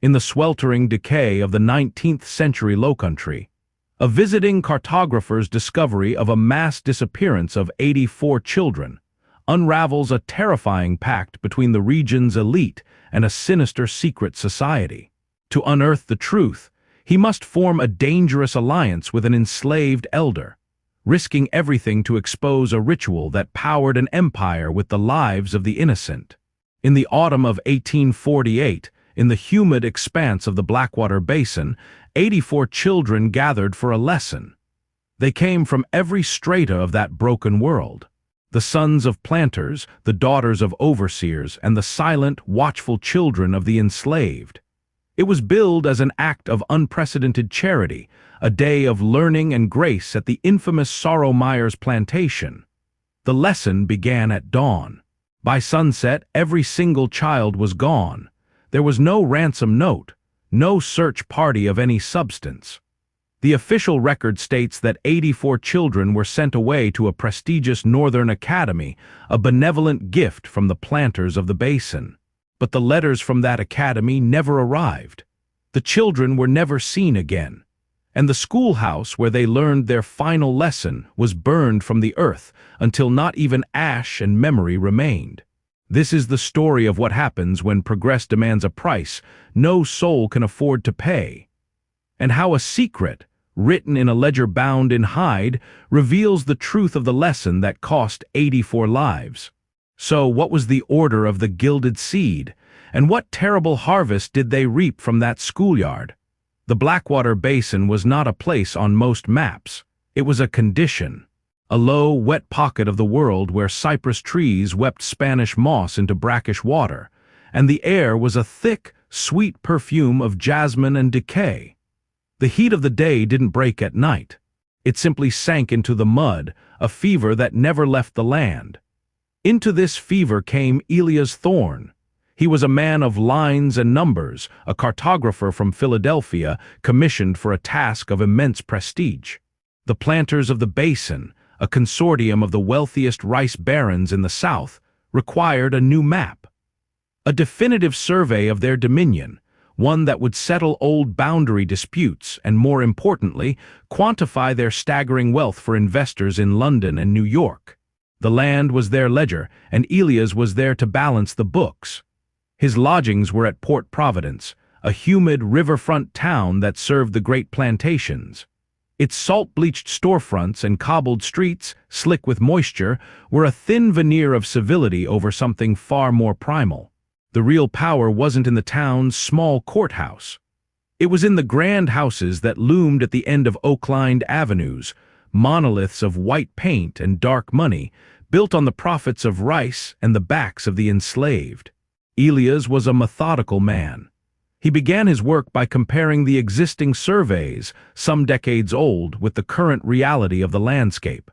in the sweltering decay of the 19th century Lowcountry, a visiting cartographer's discovery of a mass disappearance of 84 children unravels a terrifying pact between the region's elite and a sinister secret society. To unearth the truth, he must form a dangerous alliance with an enslaved elder, risking everything to expose a ritual that powered an empire with the lives of the innocent. In the autumn of 1848, in the humid expanse of the Blackwater Basin, 84 children gathered for a lesson. They came from every strata of that broken world. The sons of planters, the daughters of overseers, and the silent, watchful children of the enslaved. It was billed as an act of unprecedented charity, a day of learning and grace at the infamous Sorrow Myers plantation. The lesson began at dawn. By sunset, every single child was gone. There was no ransom note, no search party of any substance. The official record states that 84 children were sent away to a prestigious Northern academy, a benevolent gift from the planters of the basin. But the letters from that academy never arrived. The children were never seen again, and the schoolhouse where they learned their final lesson was burned from the earth until not even ash and memory remained. This is the story of what happens when progress demands a price no soul can afford to pay, and how a secret, written in a ledger bound in hide, reveals the truth of the lesson that cost 84 lives. So what was the order of the gilded seed, and what terrible harvest did they reap from that schoolyard? The Blackwater Basin was not a place on most maps. It was a condition, a low, wet pocket of the world where cypress trees wept Spanish moss into brackish water, and the air was a thick, sweet perfume of jasmine and decay. The heat of the day didn't break at night. It simply sank into the mud, a fever that never left the land. Into this fever came Elias Thorne. He was a man of lines and numbers, a cartographer from Philadelphia, commissioned for a task of immense prestige. The planters of the basin, a consortium of the wealthiest rice barons in the South, required a new map. A definitive survey of their dominion, one that would settle old boundary disputes and, more importantly, quantify their staggering wealth for investors in London and New York. The land was their ledger, and Elias was there to balance the books. His lodgings were at Port Providence, a humid riverfront town that served the great plantations. Its salt-bleached storefronts and cobbled streets, slick with moisture, were a thin veneer of civility over something far more primal. The real power wasn't in the town's small courthouse. It was in the grand houses that loomed at the end of oak-lined avenues, monoliths of white paint and dark money, built on the profits of rice and the backs of the enslaved. Elias was a methodical man. He began his work by comparing the existing surveys, some decades old, with the current reality of the landscape.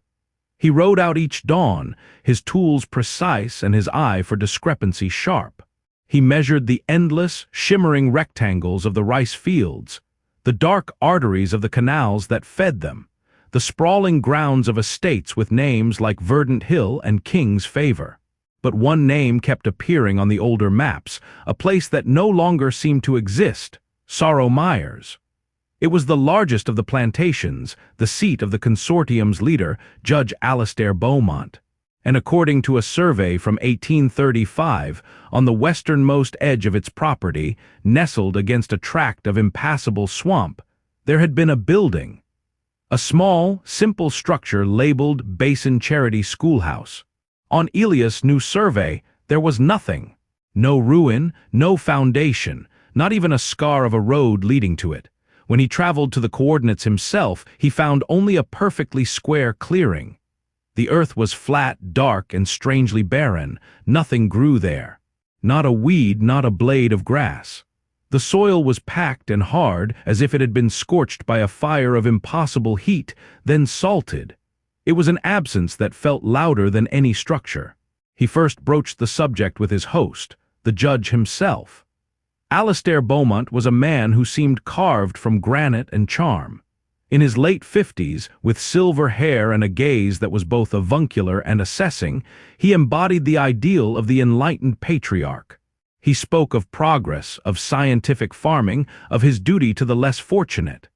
He rode out each dawn, his tools precise and his eye for discrepancy sharp. He measured the endless, shimmering rectangles of the rice fields, the dark arteries of the canals that fed them, the sprawling grounds of estates with names like Verdant Hill and King's Favor. But one name kept appearing on the older maps, a place that no longer seemed to exist: Sorrow Myers. It was the largest of the plantations, the seat of the consortium's leader, Judge Alastair Beaumont. And according to a survey from 1835, on the westernmost edge of its property, nestled against a tract of impassable swamp, there had been a building. A small, simple structure labeled Basin Charity Schoolhouse. On Elias' new survey, there was nothing. No ruin, no foundation, not even a scar of a road leading to it. When he traveled to the coordinates himself, he found only a perfectly square clearing. The earth was flat, dark, and strangely barren. Nothing grew there. Not a weed, not a blade of grass. The soil was packed and hard, as if it had been scorched by a fire of impossible heat, then salted. It was an absence that felt louder than any structure. He first broached the subject with his host, the judge himself. Alastair Beaumont was a man who seemed carved from granite and charm. In his late 50s, with silver hair and a gaze that was both avuncular and assessing, he embodied the ideal of the enlightened patriarch. He spoke of progress, of scientific farming, of his duty to the less fortunate.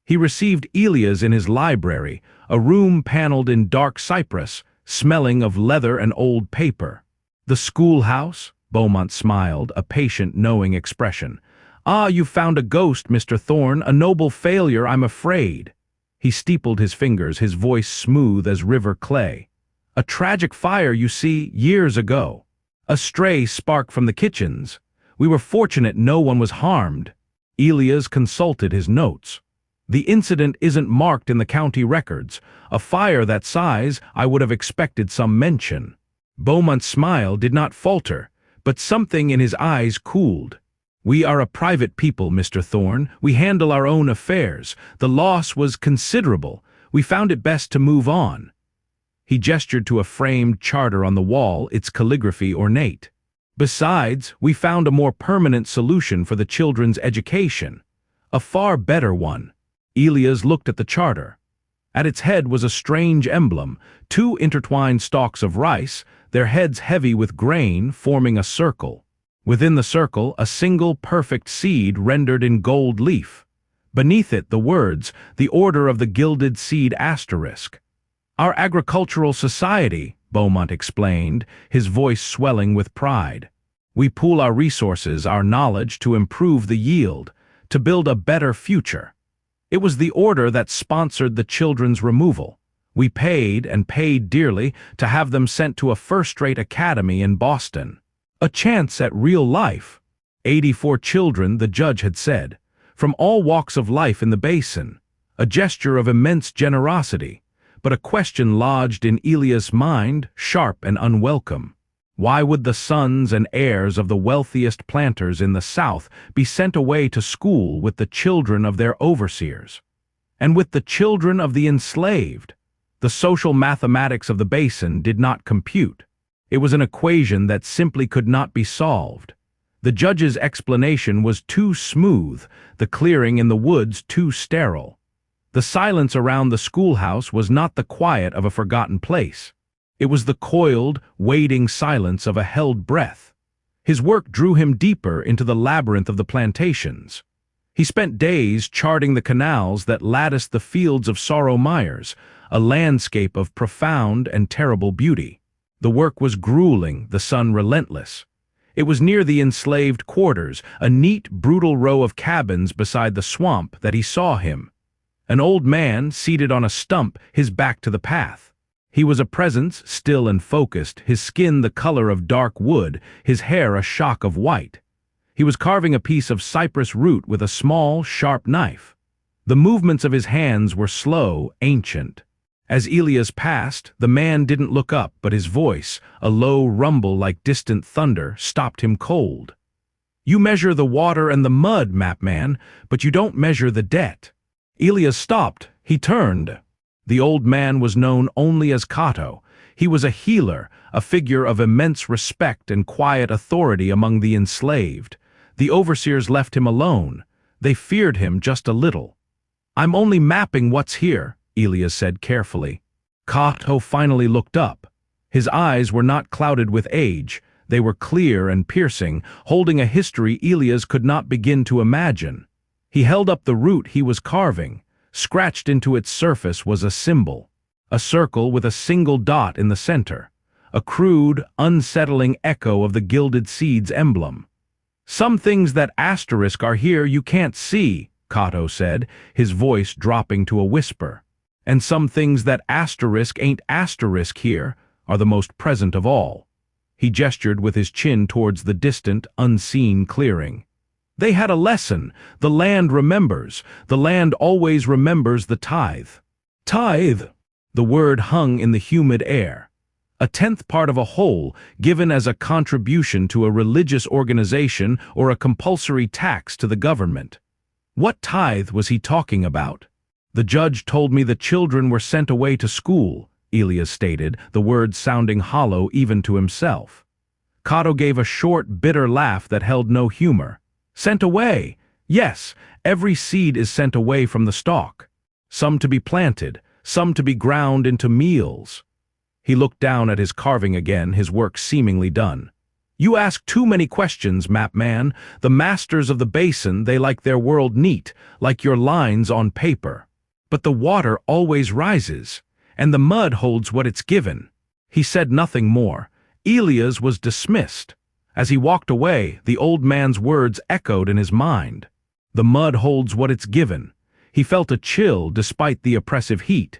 He received Elias in his library, a room paneled in dark cypress, smelling of leather and old paper. The schoolhouse? Beaumont smiled, a patient, knowing expression. Ah, you've found a ghost, Mr. Thorne, a noble failure, I'm afraid. He steepled his fingers, his voice smooth as river clay. A tragic fire, you see, years ago. A stray spark from the kitchens. We were fortunate no one was harmed. Elias consulted his notes. The incident isn't marked in the county records. A fire that size, I would have expected some mention. Beaumont's smile did not falter, but something in his eyes cooled. We are a private people, Mr. Thorne. We handle our own affairs. The loss was considerable. We found it best to move on. He gestured to a framed charter on the wall, its calligraphy ornate. Besides, we found a more permanent solution for the children's education. A far better one. Elias looked at the charter. At its head was a strange emblem, two intertwined stalks of rice, their heads heavy with grain, forming a circle. Within the circle, a single perfect seed rendered in gold leaf. Beneath it, the words, the Order of the Gilded Seed ***. Our agricultural society, Beaumont explained, his voice swelling with pride. We pool our resources, our knowledge, to improve the yield, to build a better future. It was the order that sponsored the children's removal. We paid, and paid dearly, to have them sent to a first-rate academy in Boston. A chance at real life. 84 children, the judge had said, from all walks of life in the basin. A gesture of immense generosity, but a question lodged in Elias' mind, sharp and unwelcome. Why would the sons and heirs of the wealthiest planters in the South be sent away to school with the children of their overseers? And with the children of the enslaved? The social mathematics of the basin did not compute. It was an equation that simply could not be solved. The judge's explanation was too smooth, the clearing in the woods too sterile. The silence around the schoolhouse was not the quiet of a forgotten place. It was the coiled, waiting silence of a held breath. His work drew him deeper into the labyrinth of the plantations. He spent days charting the canals that latticed the fields of Sorrow Myers, a landscape of profound and terrible beauty. The work was grueling, the sun relentless. It was near the enslaved quarters, a neat, brutal row of cabins beside the swamp, that he saw him. An old man, seated on a stump, his back to the path. He was a presence, still and focused, his skin the color of dark wood, his hair a shock of white. He was carving a piece of cypress root with a small, sharp knife. The movements of his hands were slow, ancient. As Elias passed, the man didn't look up, but his voice, a low rumble like distant thunder, stopped him cold. You measure the water and the mud, Mapman, but you don't measure the debt. Elias stopped. He turned. The old man was known only as Cato. He was a healer, a figure of immense respect and quiet authority among the enslaved. The overseers left him alone. They feared him just a little. I'm only mapping what's here, Elias said carefully. Cato finally looked up. His eyes were not clouded with age. They were clear and piercing, holding a history Elias could not begin to imagine. He held up the root he was carving. Scratched into its surface was a symbol, a circle with a single dot in the center, a crude, unsettling echo of the Gilded Seed's emblem. Some things that asterisk are here you can't see, Cato said, his voice dropping to a whisper. And some things that asterisk ain't asterisk here are the most present of all. He gestured with his chin towards the distant, unseen clearing. They had a lesson. The land remembers. The land always remembers the tithe. Tithe. The word hung in the humid air. A 10th part of a whole, given as a contribution to a religious organization or a compulsory tax to the government. What tithe was he talking about? The judge told me the children were sent away to school, Elias stated, the words sounding hollow even to himself. Cato gave a short, bitter laugh that held no humor. Sent away? Yes, every seed is sent away from the stalk. Some to be planted, some to be ground into meals. He looked down at his carving again, his work seemingly done. "You ask too many questions, map man. The masters of the basin, they like their world neat, like your lines on paper. But the water always rises, and the mud holds what it's given." He said nothing more. Elias was dismissed. As he walked away, the old man's words echoed in his mind. The mud holds what it's given. He felt a chill despite the oppressive heat.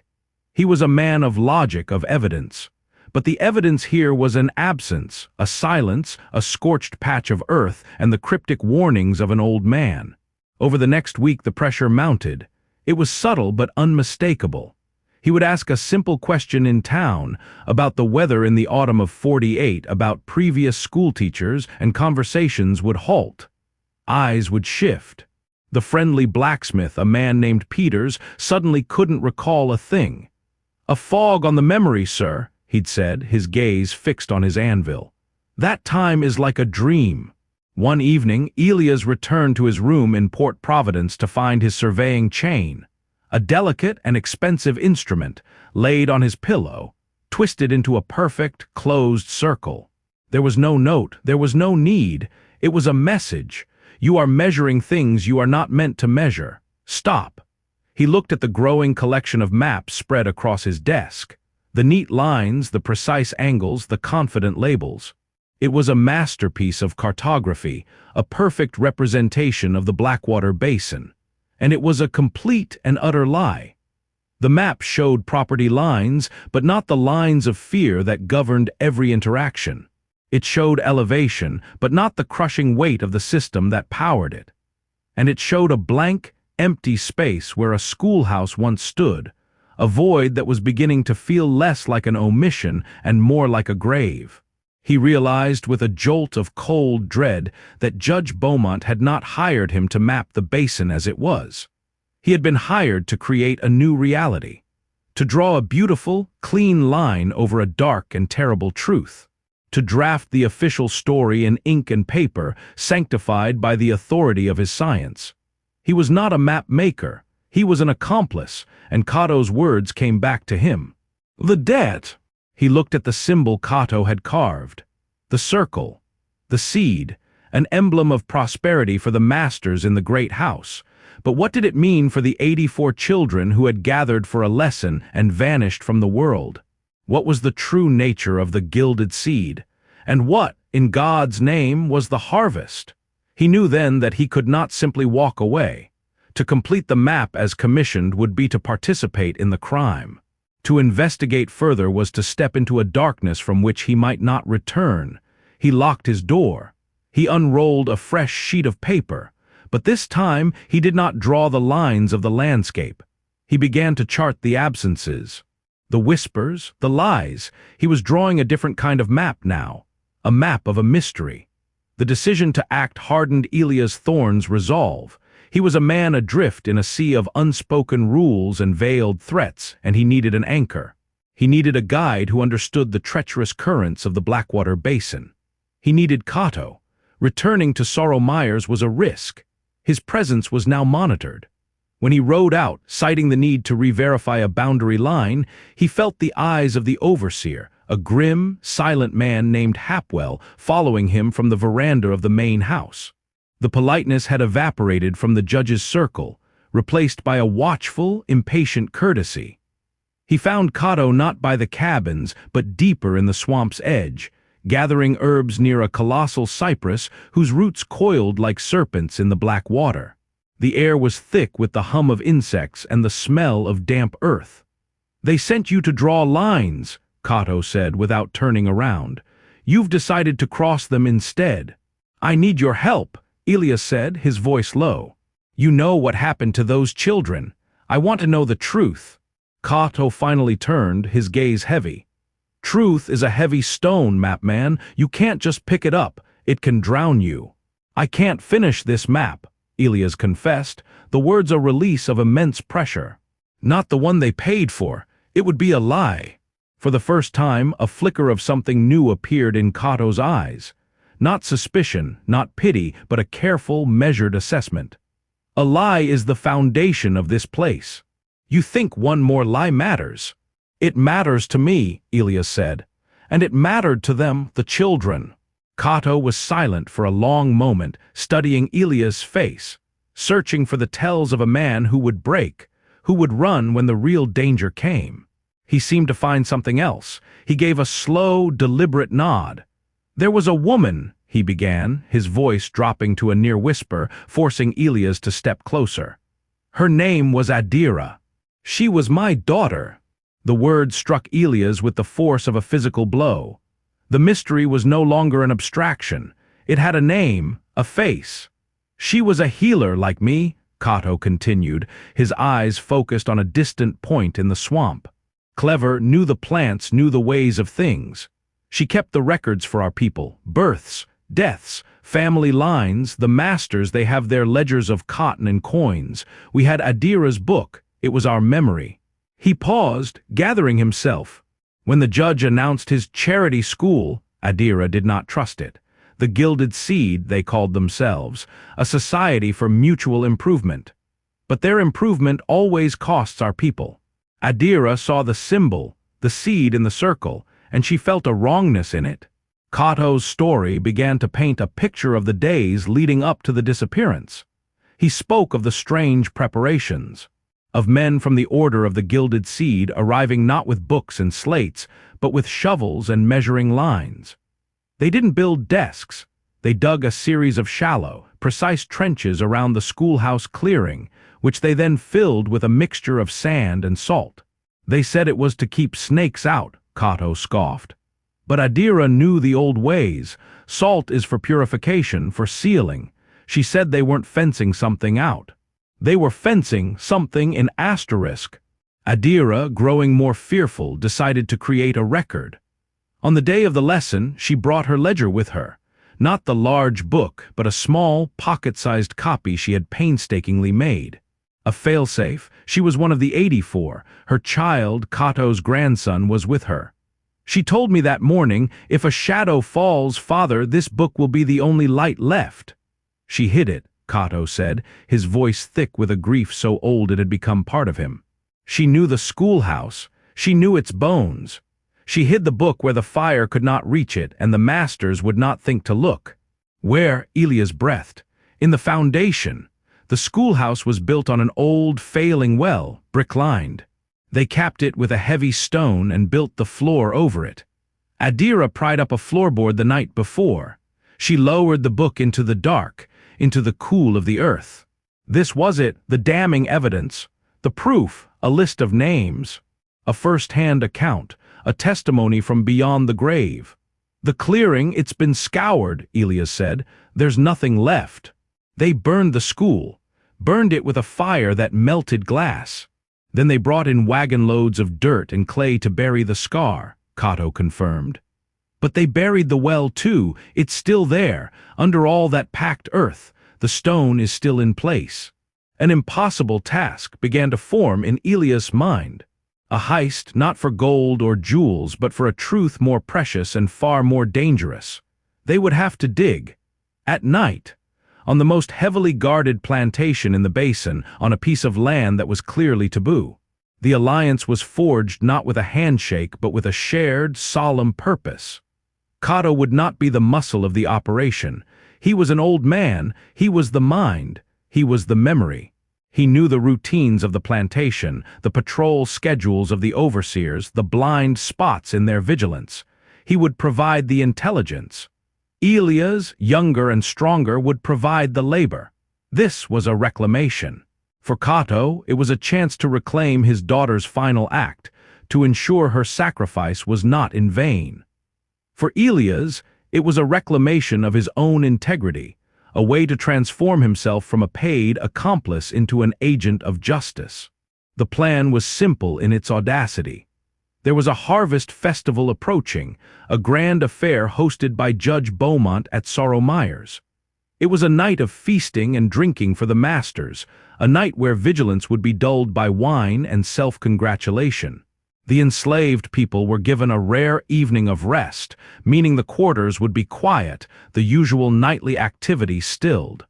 He was a man of logic, of evidence. But the evidence here was an absence, a silence, a scorched patch of earth, and the cryptic warnings of an old man. Over the next week the pressure mounted. It was subtle but unmistakable. He would ask a simple question in town, about the weather in the autumn of '48, about previous schoolteachers, and conversations would halt. Eyes would shift. The friendly blacksmith, a man named Peters, suddenly couldn't recall a thing. "A fog on the memory, sir," he'd said, his gaze fixed on his anvil. "That time is like a dream." One evening, Elias returned to his room in Port Providence to find his surveying chain. A delicate and expensive instrument, laid on his pillow, twisted into a perfect, closed circle. There was no note, there was no need. It was a message. "You are measuring things you are not meant to measure. Stop." He looked at the growing collection of maps spread across his desk. The neat lines, the precise angles, the confident labels. It was a masterpiece of cartography, a perfect representation of the Blackwater Basin. And it was a complete and utter lie. The map showed property lines, but not the lines of fear that governed every interaction. It showed elevation, but not the crushing weight of the system that powered it. And it showed a blank, empty space where a schoolhouse once stood, a void that was beginning to feel less like an omission and more like a grave. He realized with a jolt of cold dread that Judge Beaumont had not hired him to map the basin as it was. He had been hired to create a new reality, to draw a beautiful, clean line over a dark and terrible truth, to draft the official story in ink and paper, sanctified by the authority of his science. He was not a map maker, he was an accomplice, and Cato's words came back to him. "The debt." He looked at the symbol Cato had carved. The circle, the seed, an emblem of prosperity for the masters in the great house. But what did it mean for the 84 children who had gathered for a lesson and vanished from the world? What was the true nature of the gilded seed? And what, in God's name, was the harvest? He knew then that he could not simply walk away. To complete the map as commissioned would be to participate in the crime. To investigate further was to step into a darkness from which he might not return. He locked his door. He unrolled a fresh sheet of paper, but this time he did not draw the lines of the landscape. He began to chart the absences, the whispers, the lies. He was drawing a different kind of map now, a map of a mystery. The decision to act hardened Elias Thorne's resolve. He was a man adrift in a sea of unspoken rules and veiled threats, and he needed an anchor. He needed a guide who understood the treacherous currents of the Blackwater Basin. He needed Cato. Returning to Sorrow Myers was a risk. His presence was now monitored. When he rode out, citing the need to re-verify a boundary line, he felt the eyes of the overseer, a grim, silent man named Hapwell, following him from the veranda of the main house. The politeness had evaporated from the judge's circle, replaced by a watchful, impatient courtesy. He found Cato not by the cabins, but deeper in the swamp's edge, gathering herbs near a colossal cypress whose roots coiled like serpents in the black water. The air was thick with the hum of insects and the smell of damp earth. "They sent you to draw lines," Cato said without turning around. "You've decided to cross them instead." "I need your help," Elias said, his voice low. "You know what happened to those children. I want to know the truth." Cato finally turned, his gaze heavy. "Truth is a heavy stone, mapman. You can't just pick it up. It can drown you." "I can't finish this map," Elias confessed, the words a release of immense pressure. "Not the one they paid for. It would be a lie." For the first time, a flicker of something new appeared in Cato's eyes. Not suspicion, not pity, but a careful, measured assessment. "A lie is the foundation of this place. You think one more lie matters?" "It matters to me," Elias said. "And it mattered to them, the children." Cato was silent for a long moment, studying Elia's face, searching for the tells of a man who would break, who would run when the real danger came. He seemed to find something else. He gave a slow, deliberate nod. "There was a woman," he began, his voice dropping to a near whisper, forcing Elias to step closer. "Her name was Adira. She was my daughter." The word struck Elias with the force of a physical blow. The mystery was no longer an abstraction. It had a name, a face. "She was a healer like me," Cato continued, his eyes focused on a distant point in the swamp. "Clever, knew the plants, knew the ways of things. She kept the records for our people, births, deaths, family lines, the masters, they have their ledgers of cotton and coins. We had Adira's book, it was our memory." He paused, gathering himself. When the judge announced his charity school, Adira did not trust it. The Gilded Seed, they called themselves, a society for mutual improvement. But their improvement always costs our people. Adira saw the symbol, the seed in the circle, and she felt a wrongness in it. Cato's story began to paint a picture of the days leading up to the disappearance. He spoke of the strange preparations, of men from the Order of the Gilded Seed arriving not with books and slates, but with shovels and measuring lines. They didn't build desks. They dug a series of shallow, precise trenches around the schoolhouse clearing, which they then filled with a mixture of sand and salt. They said it was to keep snakes out, Cato scoffed. But Adira knew the old ways. Salt is for purification, for sealing. She said they weren't fencing something out. They were fencing something in asterisk. Adira, growing more fearful, decided to create a record. On the day of the lesson, she brought her ledger with her. Not the large book, but a small, pocket-sized copy she had painstakingly made. A failsafe, she was one of the 84. Her child, Cato's grandson, was with her. "She told me that morning, if a shadow falls, Father, this book will be the only light left." "She hid it," Cato said, his voice thick with a grief so old it had become part of him. "She knew the schoolhouse. She knew its bones. She hid the book where the fire could not reach it and the masters would not think to look." "Where?" Elias breathed. "In the foundation. The schoolhouse was built on an old, failing well, brick-lined. They capped it with a heavy stone and built the floor over it. Adira pried up a floorboard the night before. She lowered the book into the dark, into the cool of the earth. This was it, the damning evidence, the proof, a list of names, a first-hand account, a testimony from beyond the grave. The clearing, it's been scoured," Elias said. "There's nothing left. They burned the school, burned it with a fire that melted glass. Then they brought in wagon loads of dirt and clay to bury the scar," Cato confirmed. "But they buried the well too. It's still there, under all that packed earth. The stone is still in place." An impossible task began to form in Elias' mind. A heist not for gold or jewels, but for a truth more precious and far more dangerous. They would have to dig. At night. On the most heavily guarded plantation in the basin, on a piece of land that was clearly taboo. The alliance was forged not with a handshake, but with a shared, solemn purpose. Cato would not be the muscle of the operation. He was an old man. He was the mind. He was the memory. He knew the routines of the plantation, the patrol schedules of the overseers, the blind spots in their vigilance. He would provide the intelligence. Elias, younger and stronger, would provide the labor. This was a reclamation. For Cato, it was a chance to reclaim his daughter's final act, to ensure her sacrifice was not in vain. For Elias, it was a reclamation of his own integrity, a way to transform himself from a paid accomplice into an agent of justice. The plan was simple in its audacity. There was a harvest festival approaching, a grand affair hosted by Judge Beaumont at Sorrow Myers. It was a night of feasting and drinking for the masters, a night where vigilance would be dulled by wine and self-congratulation. The enslaved people were given a rare evening of rest, meaning the quarters would be quiet, the usual nightly activity stilled.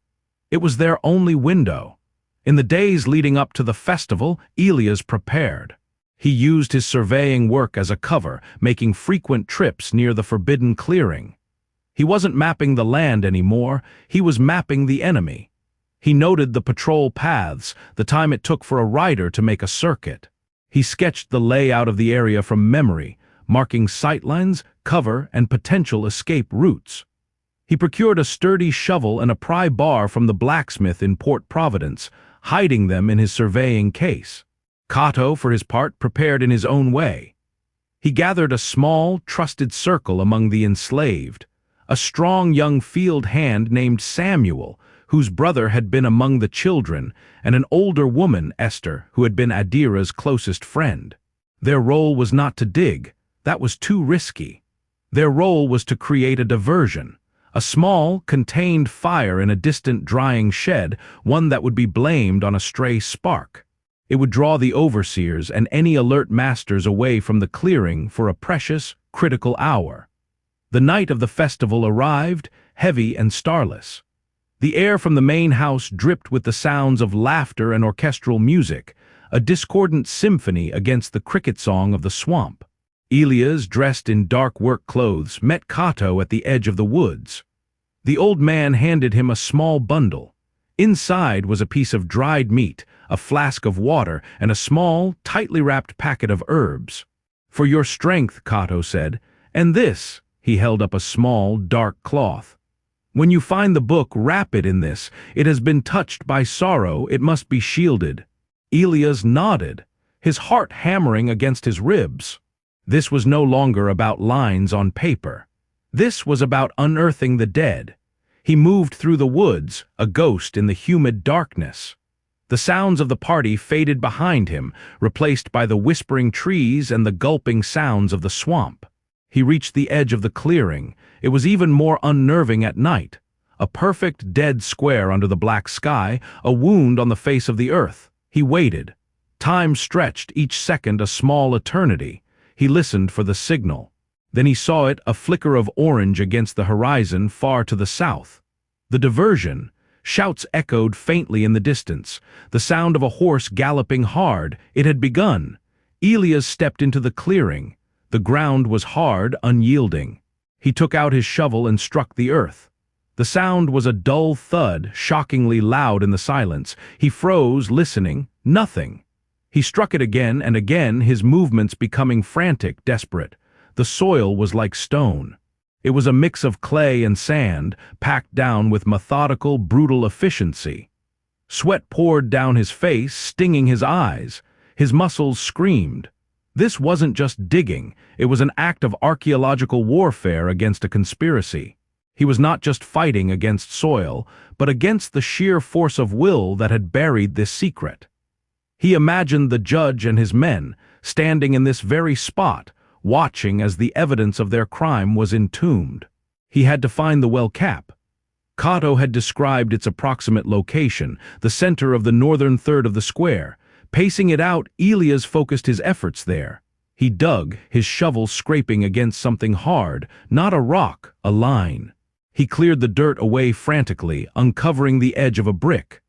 It was their only window. In the days leading up to the festival, Elias prepared. He used his surveying work as a cover, making frequent trips near the forbidden clearing. He wasn't mapping the land anymore, he was mapping the enemy. He noted the patrol paths, the time it took for a rider to make a circuit. He sketched the layout of the area from memory, marking sightlines, cover, and potential escape routes. He procured a sturdy shovel and a pry bar from the blacksmith in Port Providence, hiding them in his surveying case. Cato, for his part, prepared in his own way. He gathered a small, trusted circle among the enslaved, a strong young field hand named Samuel, whose brother had been among the children, and an older woman, Esther, who had been Adira's closest friend. Their role was not to dig, that was too risky. Their role was to create a diversion, a small, contained fire in a distant drying shed, one that would be blamed on a stray spark. It would draw the overseers and any alert masters away from the clearing for a precious, critical hour. The night of the festival arrived, heavy and starless. The air from the main house dripped with the sounds of laughter and orchestral music, a discordant symphony against the cricket song of the swamp. Elias, dressed in dark work clothes, met Cato at the edge of the woods. The old man handed him a small bundle. Inside was a piece of dried meat, a flask of water, and a small, tightly wrapped packet of herbs. "For your strength," Cato said, "and this," he held up a small, dark cloth. "When you find the book, wrap it in this. It has been touched by sorrow, it must be shielded." Elias nodded, his heart hammering against his ribs. This was no longer about lines on paper. This was about unearthing the dead. He moved through the woods, a ghost in the humid darkness. The sounds of the party faded behind him, replaced by the whispering trees and the gulping sounds of the swamp. He reached the edge of the clearing. It was even more unnerving at night. A perfect dead square under the black sky, a wound on the face of the earth. He waited. Time stretched, each second a small eternity. He listened for the signal. Then he saw it, a flicker of orange against the horizon far to the south. The diversion. Shouts echoed faintly in the distance, the sound of a horse galloping hard. It had begun. Elias stepped into the clearing. The ground was hard, unyielding. He took out his shovel and struck the earth. The sound was a dull thud, shockingly loud in the silence. He froze, listening. Nothing. He struck it again and again, his movements becoming frantic, desperate. The soil was like stone. It was a mix of clay and sand, packed down with methodical, brutal efficiency. Sweat poured down his face, stinging his eyes. His muscles screamed. This wasn't just digging, it was an act of archaeological warfare against a conspiracy. He was not just fighting against soil, but against the sheer force of will that had buried this secret. He imagined the judge and his men, standing in this very spot, watching as the evidence of their crime was entombed. He had to find the well cap. Cato had described its approximate location, the center of the northern third of the square. Pacing it out, Elias focused his efforts there. He dug, his shovel scraping against something hard, not a rock, a line. He cleared the dirt away frantically, uncovering the edge of a brick.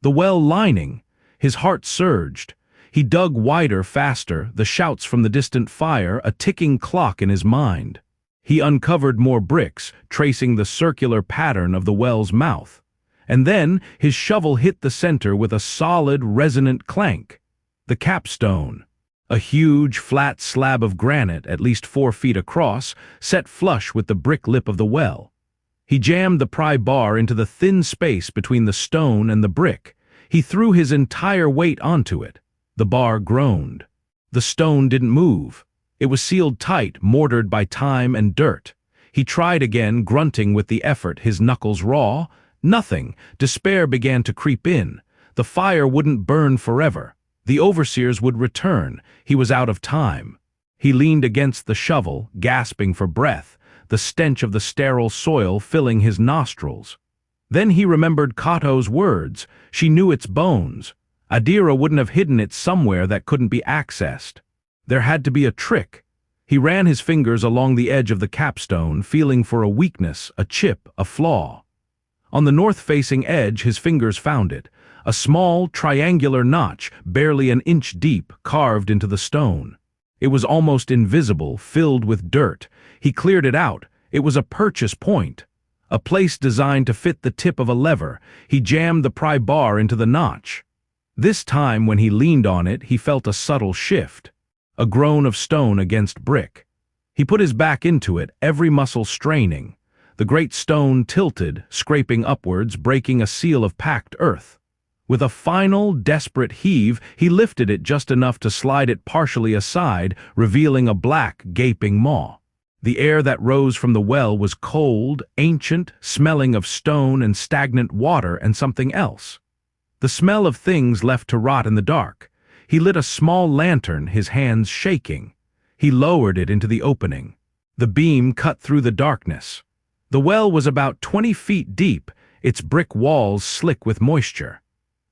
The well lining. His heart surged. He dug wider, faster, the shouts from the distant fire, a ticking clock in his mind. He uncovered more bricks, tracing the circular pattern of the well's mouth. And then his shovel hit the center with a solid, resonant clank. The capstone. A huge, flat slab of granite, at least 4 feet across, set flush with the brick lip of the well. He jammed the pry bar into the thin space between the stone and the brick. He threw his entire weight onto it. The bar groaned. The stone didn't move. It was sealed tight, mortared by time and dirt. He tried again, grunting with the effort, his knuckles raw. Nothing. Despair began to creep in. The fire wouldn't burn forever. The overseers would return. He was out of time. He leaned against the shovel, gasping for breath, the stench of the sterile soil filling his nostrils. Then he remembered Cato's words. She knew its bones. Adira wouldn't have hidden it somewhere that couldn't be accessed. There had to be a trick. He ran his fingers along the edge of the capstone, feeling for a weakness, a chip, a flaw. On the north-facing edge, his fingers found it, a small, triangular notch, barely an inch deep, carved into the stone. It was almost invisible, filled with dirt. He cleared it out. It was a purchase point, a place designed to fit the tip of a lever. He jammed the pry bar into the notch. This time, when he leaned on it, he felt a subtle shift, a groan of stone against brick. He put his back into it, every muscle straining. The great stone tilted, scraping upwards, breaking a seal of packed earth. With a final, desperate heave, he lifted it just enough to slide it partially aside, revealing a black, gaping maw. The air that rose from the well was cold, ancient, smelling of stone and stagnant water and something else. The smell of things left to rot in the dark. He lit a small lantern, his hands shaking. He lowered it into the opening. The beam cut through the darkness. The well was about 20 feet deep, its brick walls slick with moisture.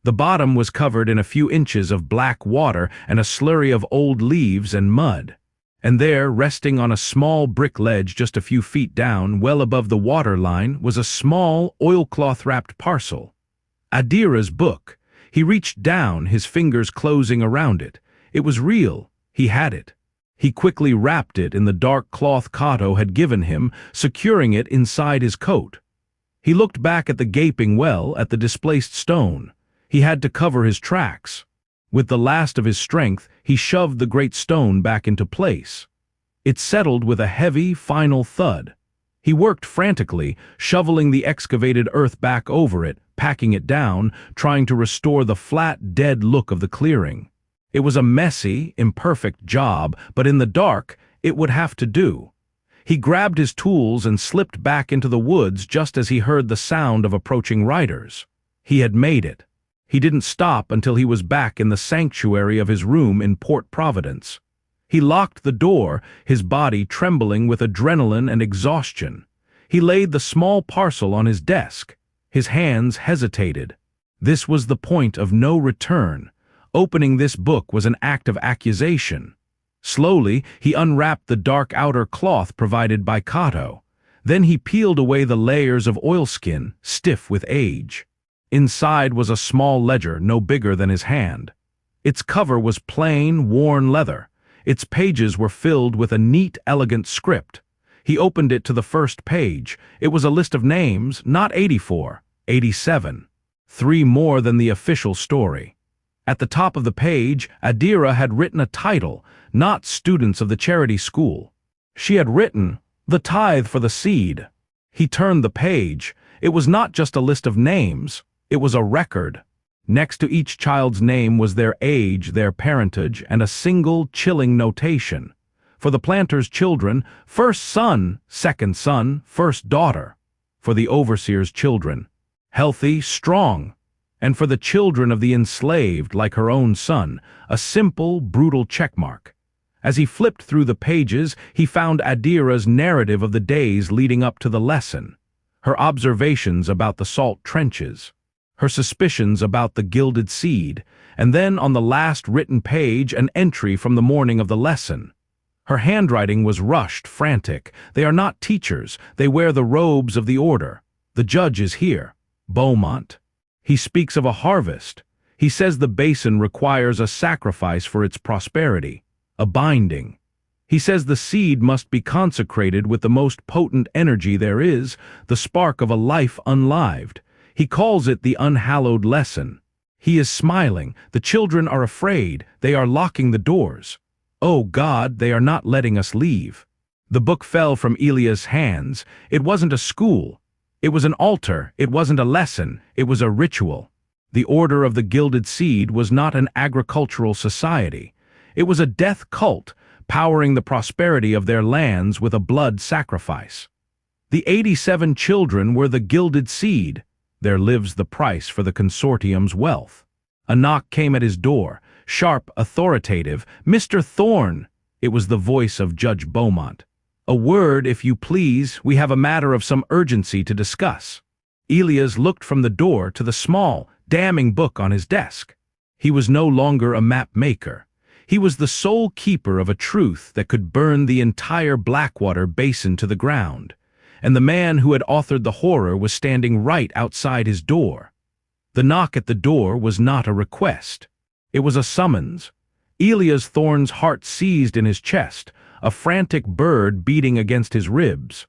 The bottom was covered in a few inches of black water and a slurry of old leaves and mud. And there, resting on a small brick ledge just a few feet down, well above the water line, was a small, oilcloth-wrapped parcel. Adira's book. He reached down, his fingers closing around it. It was real. He had it. He quickly wrapped it in the dark cloth Cato had given him, securing it inside his coat. He looked back at the gaping well, at the displaced stone. He had to cover his tracks. With the last of his strength, he shoved the great stone back into place. It settled with a heavy, final thud. He worked frantically, shoveling the excavated earth back over it, packing it down, trying to restore the flat, dead look of the clearing. It was a messy, imperfect job, but in the dark, it would have to do. He grabbed his tools and slipped back into the woods just as he heard the sound of approaching riders. He had made it. He didn't stop until he was back in the sanctuary of his room in Port Providence. He locked the door, his body trembling with adrenaline and exhaustion. He laid the small parcel on his desk. His hands hesitated. This was the point of no return. Opening this book was an act of accusation. Slowly, he unwrapped the dark outer cloth provided by Cato. Then he peeled away the layers of oilskin, stiff with age. Inside was a small ledger no bigger than his hand. Its cover was plain, worn leather. Its pages were filled with a neat, elegant script. He opened it to the first page. It was a list of names, not 84, 87. 3 more than the official story. At the top of the page, Adira had written a title, not students of the charity school. She had written, "The Tithe for the Seed." He turned the page. It was not just a list of names. It was a record. Next to each child's name was their age, their parentage, and a single, chilling notation. For the planter's children, first son, second son, first daughter. For the overseer's children, healthy, strong. And for the children of the enslaved, like her own son, a simple, brutal checkmark. As he flipped through the pages, he found Adira's narrative of the days leading up to the lesson. Her observations about the salt trenches. Her suspicions about the gilded seed, and then on the last written page an entry from the morning of the lesson. Her handwriting was rushed, frantic. They are not teachers. They wear the robes of the order. The judge is here. Beaumont. He speaks of a harvest. He says the basin requires a sacrifice for its prosperity, a binding. He says the seed must be consecrated with the most potent energy there is, the spark of a life unlived. He calls it the unhallowed lesson. He is smiling. The children are afraid. They are locking the doors. Oh God, they are not letting us leave. The book fell from Elia's hands. It wasn't a school. It was an altar. It wasn't a lesson. It was a ritual. The Order of the Gilded Seed was not an agricultural society. It was a death cult, powering the prosperity of their lands with a blood sacrifice. The 87 children were the gilded seed. There lives the price for the consortium's wealth. A knock came at his door, sharp, authoritative. "Mr. Thorne!" It was the voice of Judge Beaumont. "A word, if you please. We have a matter of some urgency to discuss." Elias looked from the door to the small, damning book on his desk. He was no longer a map maker. He was the sole keeper of a truth that could burn the entire Blackwater basin to the ground. And the man who had authored the horror was standing right outside his door. The knock at the door was not a request. It was a summons. Elias Thorne's heart seized in his chest, a frantic bird beating against his ribs.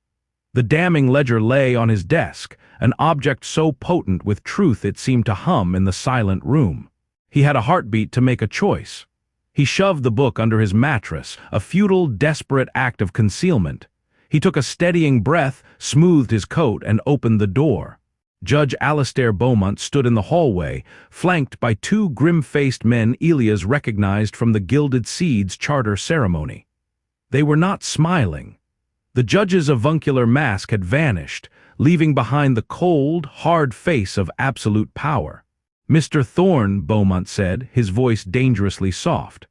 The damning ledger lay on his desk, an object so potent with truth it seemed to hum in the silent room. He had a heartbeat to make a choice. He shoved the book under his mattress, a futile, desperate act of concealment. He took a steadying breath, smoothed his coat, and opened the door. Judge Alastair Beaumont stood in the hallway, flanked by two grim-faced men Elias recognized from the Gilded Seeds charter ceremony. They were not smiling. The judge's avuncular mask had vanished, leaving behind the cold, hard face of absolute power. "Mr. Thorne," Beaumont said, his voice dangerously soft.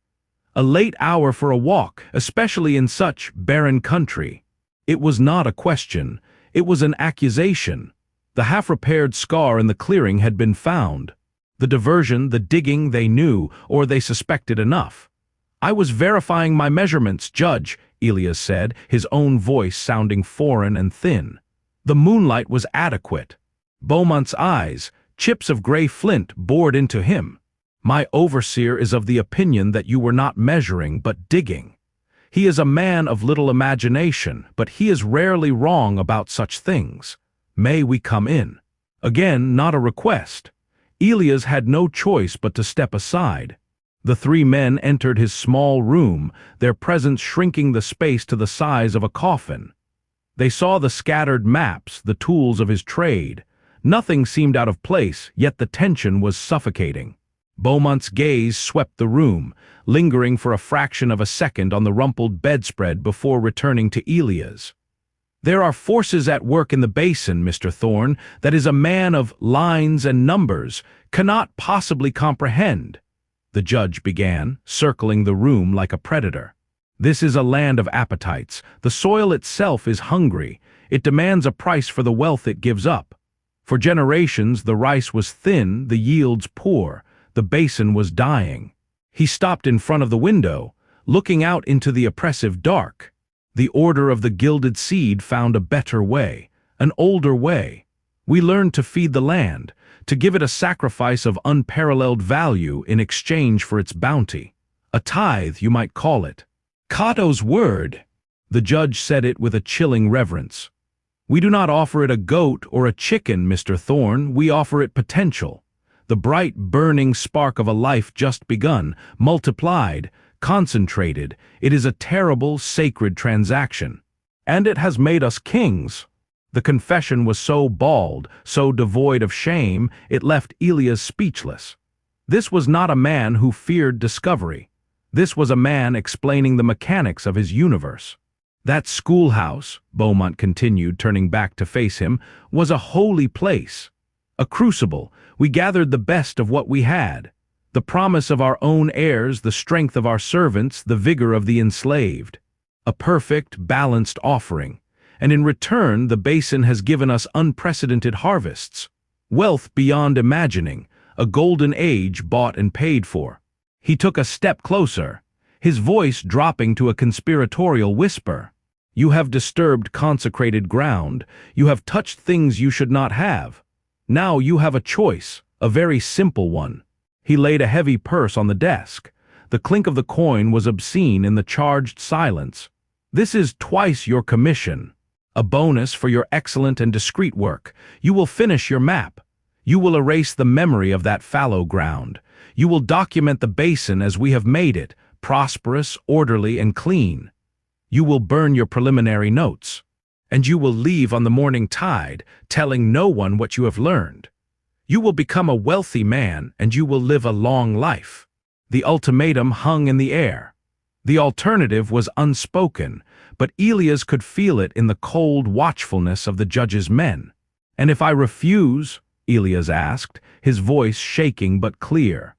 "A late hour for a walk, especially in such barren country." It was not a question, it was an accusation. The half-repaired scar in the clearing had been found. The diversion, the digging, they knew, or they suspected enough. "I was verifying my measurements, Judge," Elias said, his own voice sounding foreign and thin. The moonlight was adequate. Beaumont's eyes, chips of gray flint, bored into him. "My overseer is of the opinion that you were not measuring, but digging. He is a man of little imagination, but he is rarely wrong about such things. May we come in?" Again, not a request. Elias had no choice but to step aside. The three men entered his small room, their presence shrinking the space to the size of a coffin. They saw the scattered maps, the tools of his trade. Nothing seemed out of place, yet the tension was suffocating. Beaumont's gaze swept the room, lingering for a fraction of a second on the rumpled bedspread before returning to Elias. "There are forces at work in the basin, Mr. Thorne, that is a man of lines and numbers cannot possibly comprehend," the judge began, circling the room like a predator. "This is a land of appetites. The soil itself is hungry. It demands a price for the wealth it gives up. For generations the rice was thin, the yields poor. The basin was dying." He stopped in front of the window, looking out into the oppressive dark. "The order of the Gilded Seed found a better way, an older way. We learned to feed the land, to give it a sacrifice of unparalleled value in exchange for its bounty. A tithe, you might call it." "Cato's word." The judge said it with a chilling reverence. "We do not offer it a goat or a chicken, Mr. Thorne, we offer it potential. The bright, burning spark of a life just begun, multiplied, concentrated. It is a terrible, sacred transaction. And it has made us kings." The confession was so bald, so devoid of shame, it left Elias speechless. This was not a man who feared discovery. This was a man explaining the mechanics of his universe. "That schoolhouse," Beaumont continued, turning back to face him, "was a holy place. A crucible. We gathered the best of what we had. The promise of our own heirs, the strength of our servants, the vigor of the enslaved. A perfect, balanced offering. And in return, the basin has given us unprecedented harvests. Wealth beyond imagining, a golden age bought and paid for." He took a step closer, his voice dropping to a conspiratorial whisper. "You have disturbed consecrated ground. You have touched things you should not have. Now you have a choice, a very simple one." He laid a heavy purse on the desk. The clink of the coin was obscene in the charged silence. "This is twice your commission. A bonus for your excellent and discreet work. You will finish your map. You will erase the memory of that fallow ground. You will document the basin as we have made it, prosperous, orderly, and clean. You will burn your preliminary notes. And you will leave on the morning tide, telling no one what you have learned. You will become a wealthy man, and you will live a long life." The ultimatum hung in the air. The alternative was unspoken, but Elias could feel it in the cold watchfulness of the judge's men. "And if I refuse?" Elias asked, his voice shaking but clear.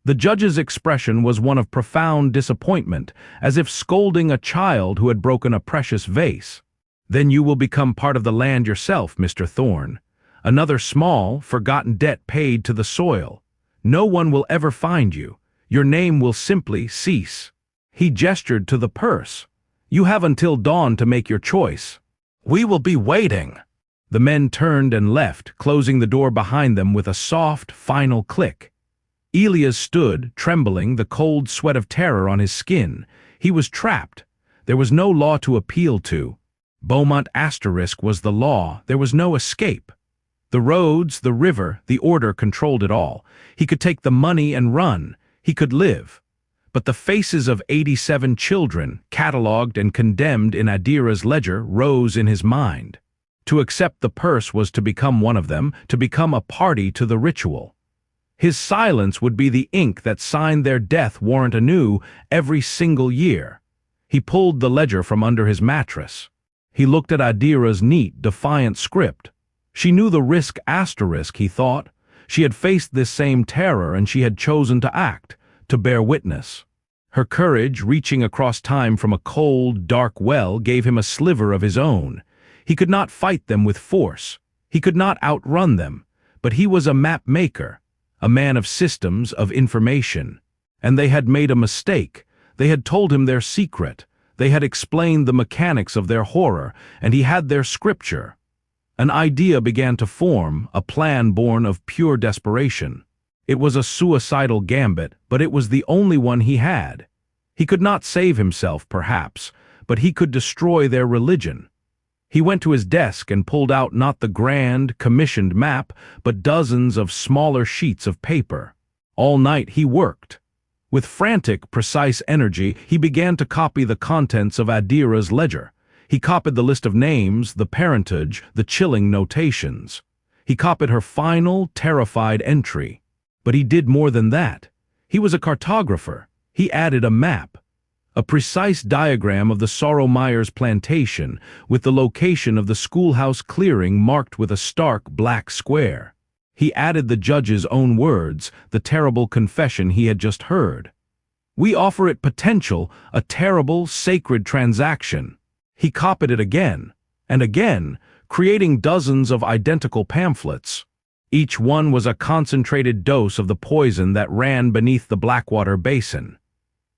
The judge's expression was one of profound disappointment, as if scolding a child who had broken a precious vase. "Then you will become part of the land yourself, Mr. Thorne. Another small, forgotten debt paid to the soil. No one will ever find you. Your name will simply cease." He gestured to the purse. "You have until dawn to make your choice." "We will be waiting." The men turned and left, closing the door behind them with a soft, final click. Elias stood, trembling, the cold sweat of terror on his skin. He was trapped. There was no law to appeal to. Beaumont asterisk was the law. There was no escape. The roads, the river, the order controlled it all. He could take the money and run. He could live. But the faces of 87 children, catalogued and condemned in Adira's ledger, rose in his mind. To accept the purse was to become one of them, to become a party to the ritual. His silence would be the ink that signed their death warrant anew every single year. He pulled the ledger from under his mattress. He looked at Adira's neat, defiant script. She knew the risk asterisk, he thought. She had faced this same terror, and she had chosen to act, to bear witness. Her courage, reaching across time from a cold, dark well, gave him a sliver of his own. He could not fight them with force. He could not outrun them. But he was a map maker, a man of systems, of information. And they had made a mistake. They had told him their secret. They had explained the mechanics of their horror, and he had their scripture. An idea began to form, a plan born of pure desperation. It was a suicidal gambit, but it was the only one he had. He could not save himself, perhaps, but he could destroy their religion. He went to his desk and pulled out not the grand, commissioned map, but dozens of smaller sheets of paper. All night he worked. With frantic, precise energy, he began to copy the contents of Adira's ledger. He copied the list of names, the parentage, the chilling notations. He copied her final, terrified entry. But he did more than that. He was a cartographer. He added a map. A precise diagram of the Sorrow Myers plantation, with the location of the schoolhouse clearing marked with a stark black square. He added the judge's own words, the terrible confession he had just heard. "We offer it potential, a terrible, sacred transaction." He copied it again, and again, creating dozens of identical pamphlets. Each one was a concentrated dose of the poison that ran beneath the Blackwater Basin.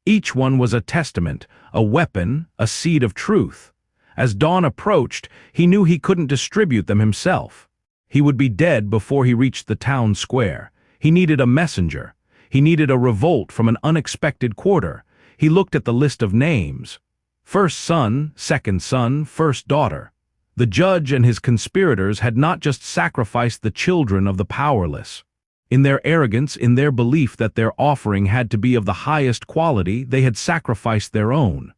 Each one was a testament, a weapon, a seed of truth. As dawn approached, he knew he couldn't distribute them himself. He would be dead before he reached the town square. He needed a messenger. He needed a revolt from an unexpected quarter. He looked at the list of names. First son, second son, first daughter. The judge and his conspirators had not just sacrificed the children of the powerless. In their arrogance, in their belief that their offering had to be of the highest quality, they had sacrificed their own.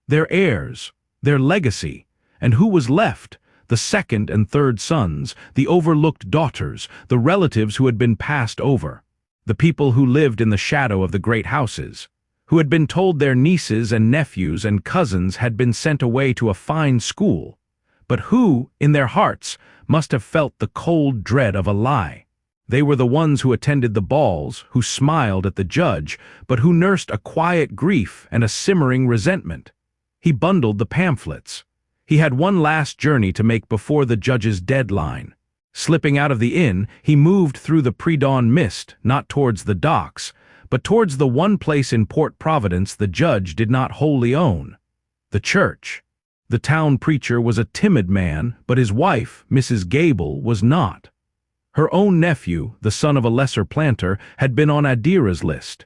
Their heirs, their legacy. And who was left? The second and third sons, the overlooked daughters, the relatives who had been passed over. The people who lived in the shadow of the great houses, who had been told their nieces and nephews and cousins had been sent away to a fine school, but who, in their hearts, must have felt the cold dread of a lie. They were the ones who attended the balls, who smiled at the judge, but who nursed a quiet grief and a simmering resentment. He bundled the pamphlets. He had one last journey to make before the judge's deadline. Slipping out of the inn, he moved through the pre-dawn mist, not towards the docks, but towards the one place in Port Providence the judge did not wholly own: the church. The town preacher was a timid man, but his wife, Mrs. Gable, was not. Her own nephew, the son of a lesser planter, had been on Adira's list.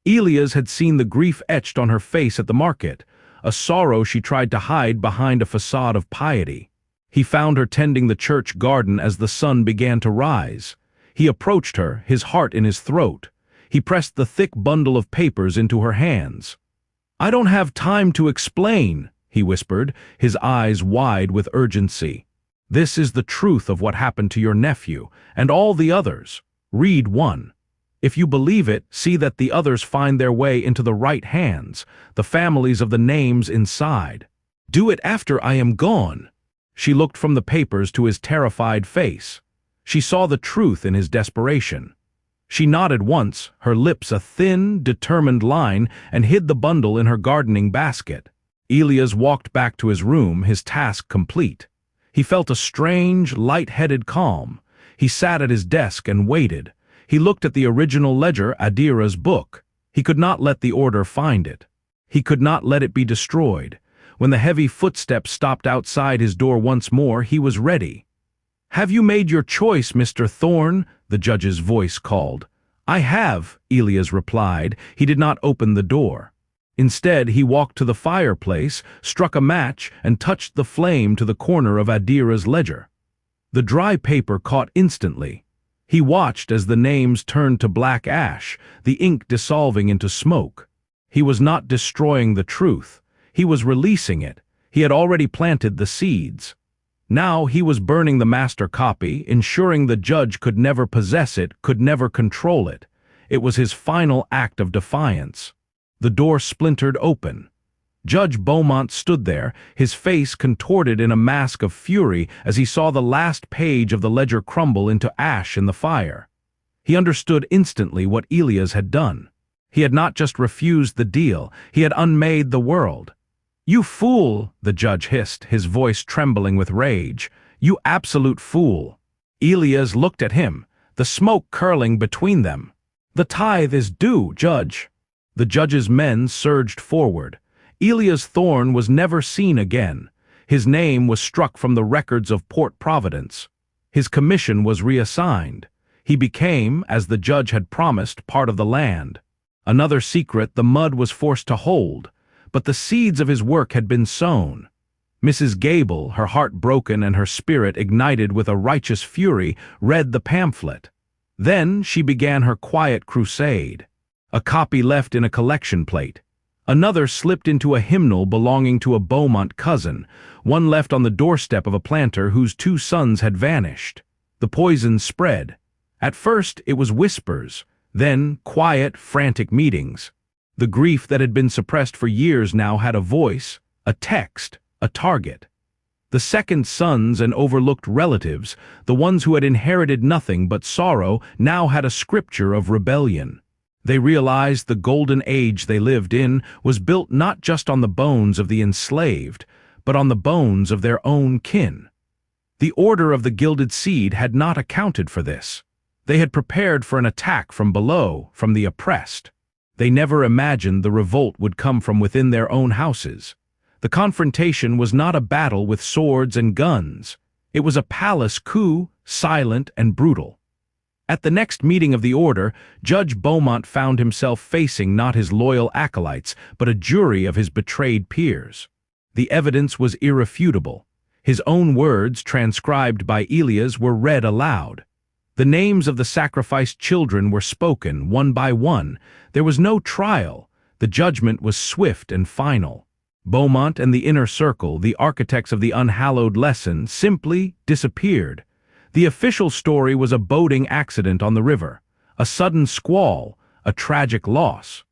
Elias had seen the grief etched on her face at the market, a sorrow she tried to hide behind a facade of piety. He found her tending the church garden as the sun began to rise. He approached her, his heart in his throat. He pressed the thick bundle of papers into her hands. "I don't have time to explain," he whispered, his eyes wide with urgency. "This is the truth of what happened to your nephew, and all the others. Read one. If you believe it, see that the others find their way into the right hands, the families of the names inside. Do it after I am gone." She looked from the papers to his terrified face. She saw the truth in his desperation. She nodded once, her lips a thin, determined line, and hid the bundle in her gardening basket. Elias walked back to his room, his task complete. He felt a strange, light-headed calm. He sat at his desk and waited. He looked at the original ledger, Adira's book. He could not let the order find it. He could not let it be destroyed. When the heavy footsteps stopped outside his door once more, he was ready. "Have you made your choice, Mr. Thorne?" the judge's voice called. "I have," Elias replied. He did not open the door. Instead, he walked to the fireplace, struck a match, and touched the flame to the corner of Adira's ledger. The dry paper caught instantly. He watched as the names turned to black ash, the ink dissolving into smoke. He was not destroying the truth. He was releasing it. He had already planted the seeds. Now he was burning the master copy, ensuring the judge could never possess it, could never control it. It was his final act of defiance. The door splintered open. Judge Beaumont stood there, his face contorted in a mask of fury as he saw the last page of the ledger crumble into ash in the fire. He understood instantly what Elias had done. He had not just refused the deal, he had unmade the world. "You fool," the judge hissed, his voice trembling with rage. "You absolute fool." Elias looked at him, the smoke curling between them. "The tithe is due, Judge." The judge's men surged forward. Elias Thorne was never seen again. His name was struck from the records of Port Providence. His commission was reassigned. He became, as the judge had promised, part of the land. Another secret the mud was forced to hold, but the seeds of his work had been sown. Mrs. Gable, her heart broken and her spirit ignited with a righteous fury, read the pamphlet. Then she began her quiet crusade. A copy left in a collection plate. Another slipped into a hymnal belonging to a Beaumont cousin, one left on the doorstep of a planter whose 2 sons had vanished. The poison spread. At first it was whispers, then quiet, frantic meetings. The grief that had been suppressed for years now had a voice, a text, a target. The second sons and overlooked relatives, the ones who had inherited nothing but sorrow, now had a scripture of rebellion. They realized the golden age they lived in was built not just on the bones of the enslaved, but on the bones of their own kin. The Order of the Gilded Seed had not accounted for this. They had prepared for an attack from below, from the oppressed. They never imagined the revolt would come from within their own houses. The confrontation was not a battle with swords and guns. It was a palace coup, silent and brutal. At the next meeting of the order, Judge Beaumont found himself facing not his loyal acolytes, but a jury of his betrayed peers. The evidence was irrefutable. His own words, transcribed by Elias, were read aloud. The names of the sacrificed children were spoken, one by one. There was no trial. The judgment was swift and final. Beaumont and the inner circle, the architects of the unhallowed lesson, simply disappeared. The official story was a boating accident on the river, a sudden squall, a tragic loss.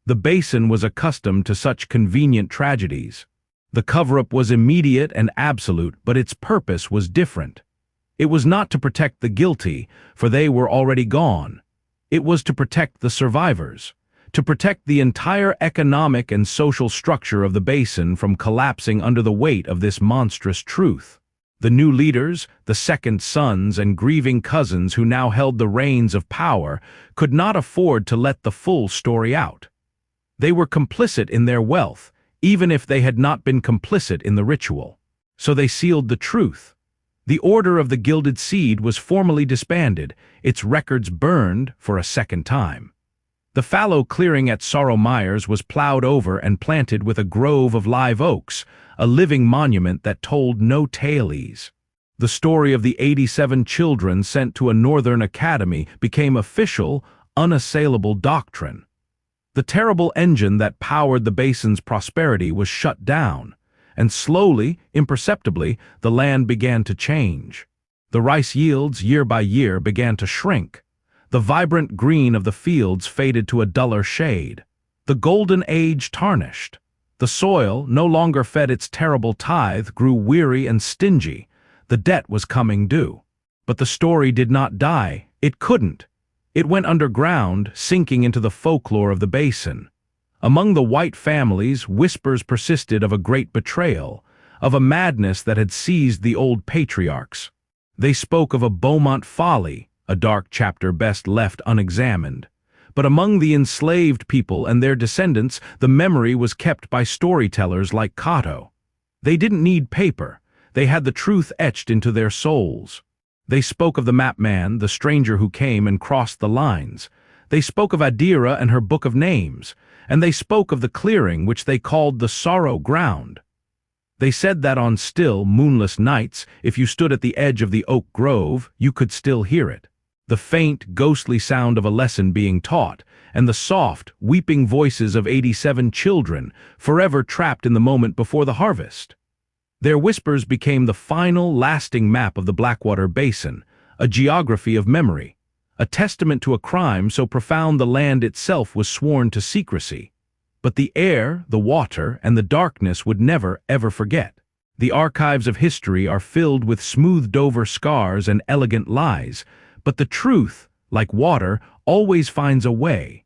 The basin was accustomed to such convenient tragedies. The cover-up was immediate and absolute, but its purpose was different. It was not to protect the guilty, for they were already gone. It was to protect the survivors, to protect the entire economic and social structure of the basin from collapsing under the weight of this monstrous truth. The new leaders, the second sons and grieving cousins who now held the reins of power, could not afford to let the full story out. They were complicit in their wealth, even if they had not been complicit in the ritual. So they sealed the truth. The Order of the Gilded Seed was formally disbanded, its records burned for a second time. The fallow clearing at Sorrow Myers was plowed over and planted with a grove of live oaks, a living monument that told no tales. The story of the 87 children sent to a northern academy became official, unassailable doctrine. The terrible engine that powered the basin's prosperity was shut down, and slowly, imperceptibly, the land began to change. The rice yields, year by year, began to shrink. The vibrant green of the fields faded to a duller shade. The golden age tarnished. The soil, no longer fed its terrible tithe, grew weary and stingy. The debt was coming due. But the story did not die. It couldn't. It went underground, sinking into the folklore of the basin. Among the white families, whispers persisted of a great betrayal, of a madness that had seized the old patriarchs. They spoke of a Beaumont folly, a dark chapter best left unexamined. But among the enslaved people and their descendants, the memory was kept by storytellers like Cato. They didn't need paper. They had the truth etched into their souls. They spoke of the map man, the stranger who came and crossed the lines, They spoke of Adira and her book of names, and they spoke of the clearing which they called the Sorrow Ground. They said that on still, moonless nights, if you stood at the edge of the oak grove, you could still hear it. The faint, ghostly sound of a lesson being taught, and the soft, weeping voices of 87 children, forever trapped in the moment before the harvest. Their whispers became the final, lasting map of the Blackwater Basin, a geography of memory, a testament to a crime so profound the land itself was sworn to secrecy. But the air, the water, and the darkness would never, ever forget. The archives of history are filled with smoothed-over scars and elegant lies, but the truth, like water, always finds a way.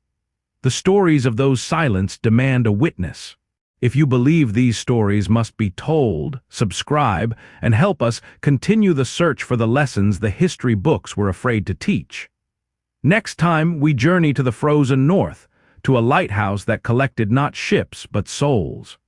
The stories of those silenced demand a witness. If you believe these stories must be told, subscribe, and help us continue the search for the lessons the history books were afraid to teach. Next time, we journey to the frozen north, to a lighthouse that collected not ships but souls.